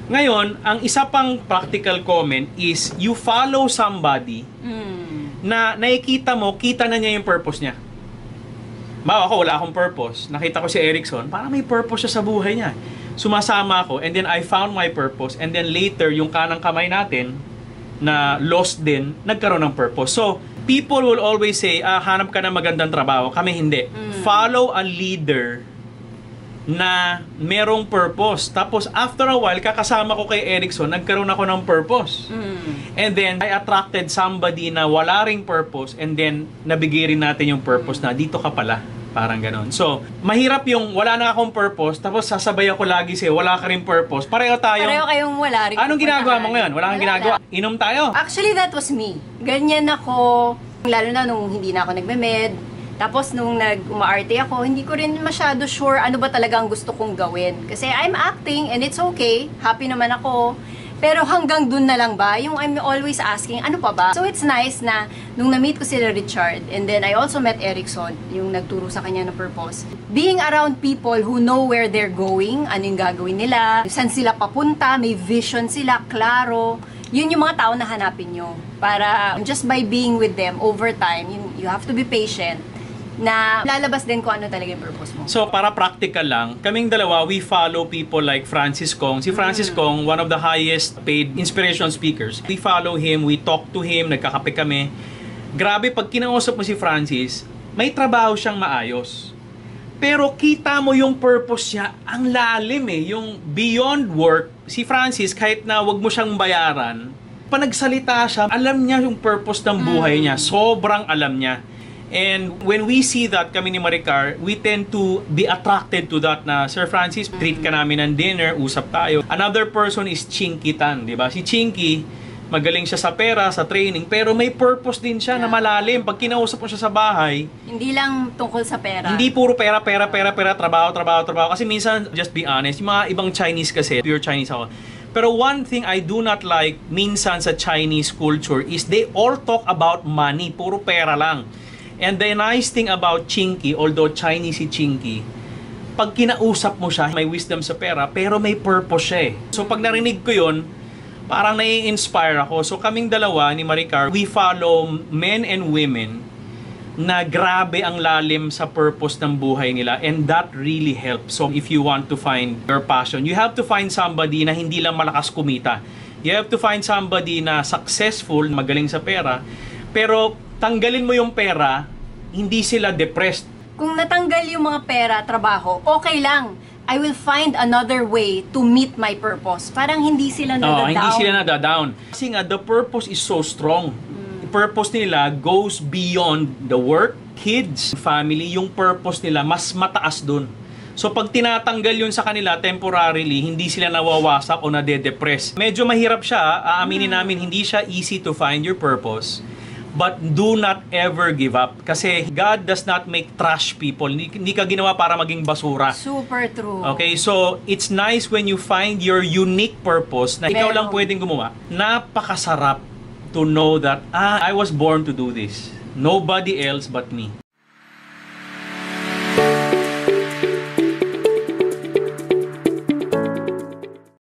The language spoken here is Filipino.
Ngayon, ang isa pang practical comment is you follow somebody na nakikita mo, kita na niya yung purpose niya. Ako, wala akong purpose. Nakita ko si Erickson, parang may purpose siya sa buhay niya. Sumasama ako, and then I found my purpose, and then later, yung kanang kamay natin, na lost din, nagkaroon ng purpose. So, people will always say, hanap ka ng magandang trabaho. Kami hindi. Follow a leader na merong purpose. Tapos, after a while, kakasama ko kay Erickson, nagkaroon ako ng purpose. And then, I attracted somebody na wala ring purpose, and then, nabigay rin natin yung purpose na, dito ka pala. Parang ganon. So, mahirap yung wala na akong purpose, tapos sasabay ako lagi sa'yo, wala ka rin purpose. Pareho tayo. Pareho kayong wala rin. Anong ginagawa mo ngayon? Wala kang ginagawa. Inom tayo. Actually, that was me. Ganyan ako, lalo na nung hindi na ako nagme-med. Tapos nung nag-umaarte ako, hindi ko rin masyado sure ano ba talaga ang gusto kong gawin. Kasi I'm acting and it's okay. Happy naman ako. Pero hanggang dun na lang ba? Yung I'm always asking, ano pa ba? So it's nice na nung na-meet ko sila Richard, and then I also met Erickson, yung nagturo sa kanya ng purpose. Being around people who know where they're going, ano yung gagawin nila, saan sila papunta, may vision sila, klaro. Yun yung mga tao na hanapin nyo. Para just by being with them over time, you have to be patient na lalabas din kung ano talaga yung purpose mo. So, para practical lang, kaming dalawa, we follow people like Francis Kong. Si Francis Kong, one of the highest paid inspirational speakers. We follow him, we talk to him, nagkakape kami. Grabe, pag kinausap mo si Francis, may trabaho siyang maayos. Pero kita mo yung purpose niya, ang lalim yung beyond work. Si Francis, kahit na wag mo siyang bayaran, panagsalita siya, alam niya yung purpose ng buhay niya. Sobrang alam niya. And when we see that, kami ni Maricar, we tend to be attracted to that na, Sir Francis, treat ka namin ng dinner, usap tayo. Another person is Chinky Tan, di ba? Si Chinky, magaling siya sa pera, sa training, pero may purpose din siya na malalim. Pag kinausap mo siya sa bahay, hindi lang tungkol sa pera. Hindi puro pera, trabaho. Kasi minsan, just be honest, yung mga ibang Chinese kasi, pure Chinese ako. Pero one thing I do not like minsan sa Chinese culture is they all talk about money, puro pera lang. And the nice thing about Chinky, although Chinese si Chinky, pag kinausap mo siya, may wisdom sa pera, pero may purpose siya. So pag narinig ko yun, parang nai-inspire ako. So kaming dalawa ni Maricar, we follow men and women na grabe ang lalim sa purpose ng buhay nila, and that really helps. So if you want to find your passion, you have to find somebody na hindi lang malakas kumita. You have to find somebody na successful, magaling sa pera, pero tanggalin mo yung pera, hindi sila depressed. Kung natanggal yung mga pera, trabaho, okay lang. I will find another way to meet my purpose. Parang hindi sila nadadown. Hindi sila nadadown. Kasi nga, the purpose is so strong. The purpose nila goes beyond the work, kids, family. Yung purpose nila, mas mataas dun. So pag tinatanggal yun sa kanila temporarily, hindi sila nawawasak o nade-depress. Medyo mahirap siya, aaminin namin, hindi siya easy to find your purpose. But do not ever give up. Kasi God does not make trash people. Hindi ka ginawa para maging basura. Super true. Okay, so it's nice when you find your unique purpose na ikaw lang pwedeng gumawa. Napakasarap to know that, I was born to do this. Nobody else but me.